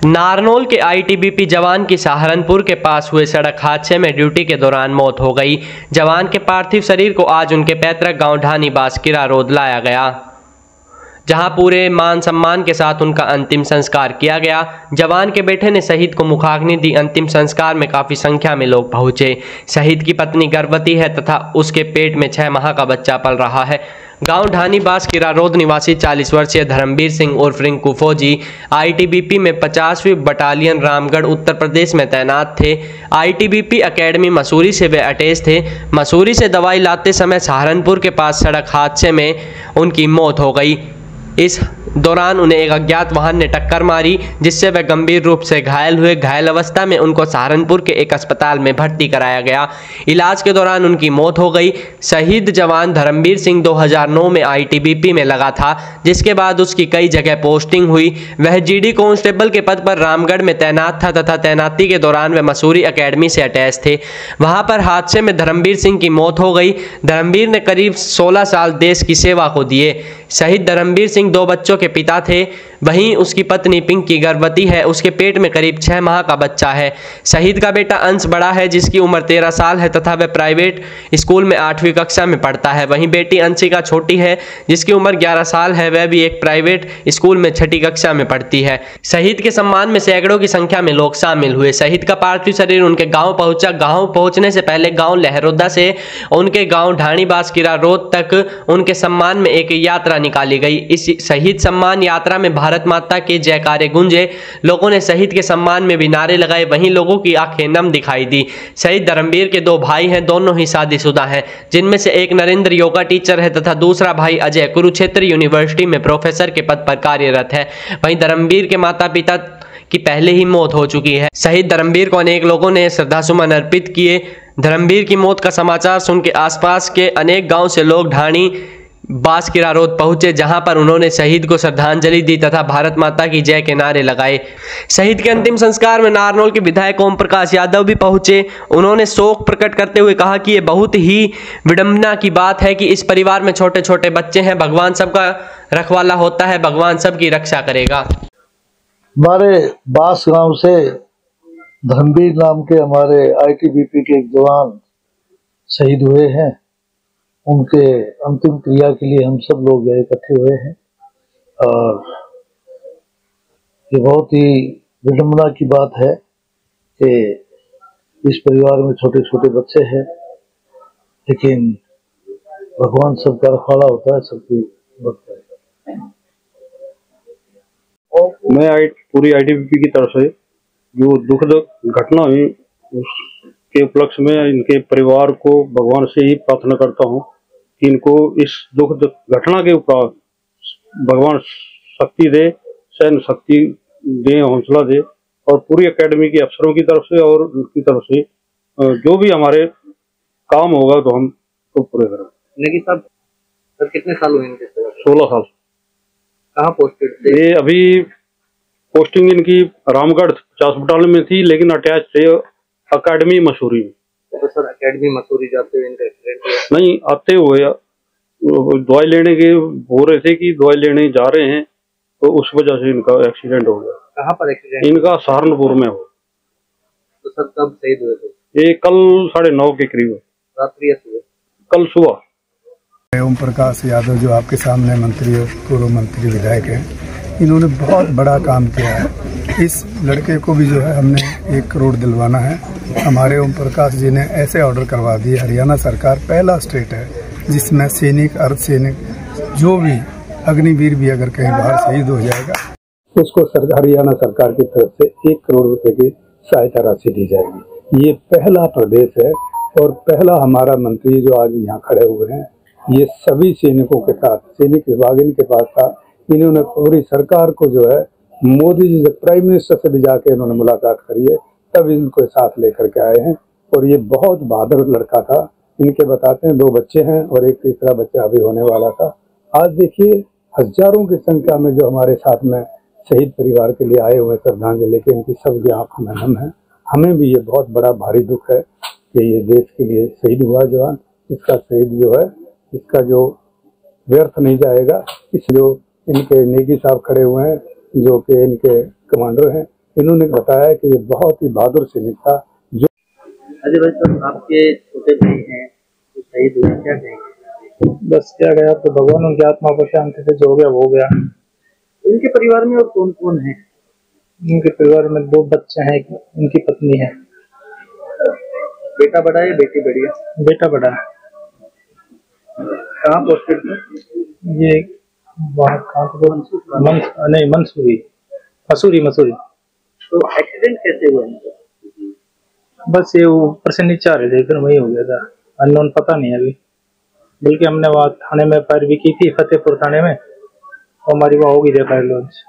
नारनौल के आईटीबीपी जवान की सहारनपुर के पास हुए सड़क हादसे में ड्यूटी के दौरान मौत हो गई। जवान के पार्थिव शरीर को आज उनके पैतृक गांव ढानी बासकीरा रोड लाया गया, जहां पूरे मान सम्मान के साथ उनका अंतिम संस्कार किया गया। जवान के बेटे ने शहीद को मुखाग्नि दी। अंतिम संस्कार में काफी संख्या में लोग पहुंचे। शहीद की पत्नी गर्भवती है तथा उसके पेट में 6 माह का बच्चा पल रहा है। गांव ढानी बासकीरा रोड निवासी 40 वर्षीय धर्मवीर सिंह उर्फ रिंकू फौजी आईटीबीपी में 50वीं बटालियन रामगढ़ उत्तर प्रदेश में तैनात थे। आईटीबीपी एकेडमी मसूरी से वे अटैच थे। मसूरी से दवाई लाते समय सहारनपुर के पास सड़क हादसे में उनकी मौत हो गई। इस दौरान उन्हें एक अज्ञात वाहन ने टक्कर मारी, जिससे वे गंभीर रूप से घायल हुए। घायल अवस्था में उनको सहारनपुर के एक अस्पताल में भर्ती कराया गया। इलाज के दौरान उनकी मौत हो गई। शहीद जवान धर्मवीर सिंह 2009 में आईटीबीपी में लगा था, जिसके बाद उसकी कई जगह पोस्टिंग हुई। वह जीडी कांस्टेबल के पद पर रामगढ़ में तैनात था तथा तैनाती के दौरान वह मसूरी एकेडमी से अटैच थे। वहां पर हादसे में धर्मवीर सिंह की मौत हो गई। धर्मवीर ने करीब 16 साल देश की सेवा को दिए। शहीद धर्मवीर सिंह 2 बच्चों के पिता थे। वहीं उसकी पत्नी पिंकी गर्भवती है। उसके पेट में करीब 6 माह का बच्चा है। शहीद का बेटा अंश बड़ा है, जिसकी उम्र 13 साल है तथा वह प्राइवेट स्कूल में 8वीं कक्षा में पढ़ता है। वहीं बेटी अंशिका छोटी है, जिसकी उम्र 11 साल है। वह भी एक प्राइवेट स्कूल में 6ठी कक्षा में पढ़ती है। शहीद के सम्मान में सैकड़ों की संख्या में लोग शामिल हुए। शहीद का पार्थिव शरीर उनके गाँव पहुंचा। गाँव पहुंचने से पहले गाँव लहरोदा से उनके गाँव ढाणी बासकीरा रोड तक उनके सम्मान में एक यात्रा निकाली गई। इस शहीद सम्मान यात्रा में भारत माता के जयकारे गूंजे। लोगों ने शहीद के सम्मान में भी नारे लगाए। वहीं लोगों की आंखें नम दिखाई दी। शहीद धर्मवीर के 2 भाई हैं, दोनों ही शादीशुदा हैं, जिनमें से एक नरेंद्र योगा टीचर है तथा दूसरा भाई अजय कुरुक्षेत्र यूनिवर्सिटी में प्रोफेसर के पद पर कार्यरत है। वहीं धर्मवीर के माता पिता की पहले ही मौत हो चुकी है। शहीद धर्मवीर को अनेक लोगों ने श्रद्धासुमन अर्पित किए। धर्मवीर की मौत का समाचार सुन के आसपास के अनेक गांव से लोग ढाणी बासकीरा रोड पहुंचे, जहां पर उन्होंने शहीद को श्रद्धांजलि दी तथा भारत माता की जय के नारे लगाए। शहीद के अंतिम संस्कार में नारनौल के विधायक ओम प्रकाश यादव भी पहुंचे। उन्होंने शोक प्रकट करते हुए कहा कि यह बहुत ही विडंबना की बात है कि इस परिवार में छोटे छोटे बच्चे हैं। भगवान सबका रखवाला होता है, भगवान सबकी रक्षा करेगा। हमारे बास गांव से धर्मवीर नाम के हमारे आईटीबीपी के एक जवान शहीद हुए हैं। उनके अंतिम क्रिया के लिए हम सब लोग यहाँ इकट्ठे हुए हैं और ये बहुत ही विडंबना की बात है कि इस परिवार में छोटे छोटे बच्चे हैं, लेकिन भगवान सबका रखवाला होता है, सबकी बख्श है। मैं पूरी आईटीबीपी की तरफ से जो दुखद घटना हुई उसके उपलक्ष्य में इनके परिवार को भगवान से ही प्रार्थना करता हूँ कि इनको इस दुखद घटना के ऊपर भगवान शक्ति दे, सहन शक्ति दे, हौसला दे और पूरी एकेडमी के अफसरों की तरफ से और उनकी तरफ से जो भी हमारे काम होगा तो हम तो पूरे करेंगे। लेकिन सर कितने साल हुए इनके? 16 साल। कहाँ पोस्टेड थे? ये अभी पोस्टिंग इनकी रामगढ़ 50 बटालियन में थी, लेकिन अटैच थे अकेडमी मसूरी में। तो सर एकेडमी मसूरी जाते हुए इनका एक्सीडेंट हुआ? नहीं, आते हुए दवाई लेने के हो रहे थे कि दवाई लेने जा रहे हैं, तो उस वजह से इनका एक्सीडेंट हो गया। कहाँ पर एक्सीडेंट? इनका सहारनपुर में हो। तो सर कब शहीद हुए थे? ये कल 9:30 के करीब, रात्रि या सुबह? कल सुबह। ओम प्रकाश यादव जो आपके सामने मंत्री और पूर्व मंत्री विधायक हैं, इन्होंने बहुत बड़ा काम किया है। इस लड़के को भी जो है हमने 1 करोड़ दिलवाना है। हमारे ओम प्रकाश जी ने ऐसे ऑर्डर करवा दिए। हरियाणा सरकार पहला स्टेट है जिसमें सैनिक, अर्धसैनिक, जो भी अग्निवीर भी अगर कहीं बाहर शहीद हो जाएगा उसको हरियाणा सरकार की तरफ से 1 करोड़ रुपए की सहायता राशि दी जाएगी। ये पहला प्रदेश है और पहला हमारा मंत्री जो आज यहाँ खड़े हुए हैं, ये सभी सैनिकों के साथ, सैनिक विभाग इनके पास था। इन्होंने पूरी सरकार को जो है मोदी जी जब प्राइम मिनिस्टर से भी जाके इन्होंने मुलाकात करी है, तब इनको साथ लेकर के आए हैं और ये बहुत बहादुर लड़का था। इनके बताते हैं 2 बच्चे हैं और एक तीसरा बच्चा अभी होने वाला था। आज देखिए हजारों की संख्या में जो हमारे साथ में शहीद परिवार के लिए आए हुए श्रद्धांजलि के, इनकी सबकी आंखों में नम है। हमें भी ये बहुत बड़ा भारी दुख है कि ये देश के लिए शहीद हुआ जवान, इसका शहीद जो है इसका जो व्यर्थ नहीं जाएगा। इस जो इनके नेगी साहब खड़े हुए हैं जो कि इनके कमांडर हैं, इन्होंने बताया कि ये बहुत ही बहादुर सैनिक था। जो अजय भाई साहब, आपके छोटे भाई हैं जो शहीद हुए, क्या कहेंगे? बस क्या गया तो भगवान उनकी आत्मा को शांति से, जो हो गया वो हो गया। इनके परिवार में और कौन कौन है? इनके परिवार में 2 बच्चे हैं, इनकी पत्नी है। बेटा बड़ा है, बेटी बड़ी है? बेटा बड़ा है। कहाँ पोस्टेड थे? ये वहाँ कहाँ तो नहीं, मसूरी। तो एक्सीडेंट कैसे हुआ इनका? बस ये ऊपर से नीचे आ रहे थे, फिर वही हो गया था। अननोन पता नहीं है अभी, बल्कि हमने वहाँ थाने में फायर भी की थी, फतेहपुर थाने में, तो हमारी वहाँ होगी FIR लॉन्च।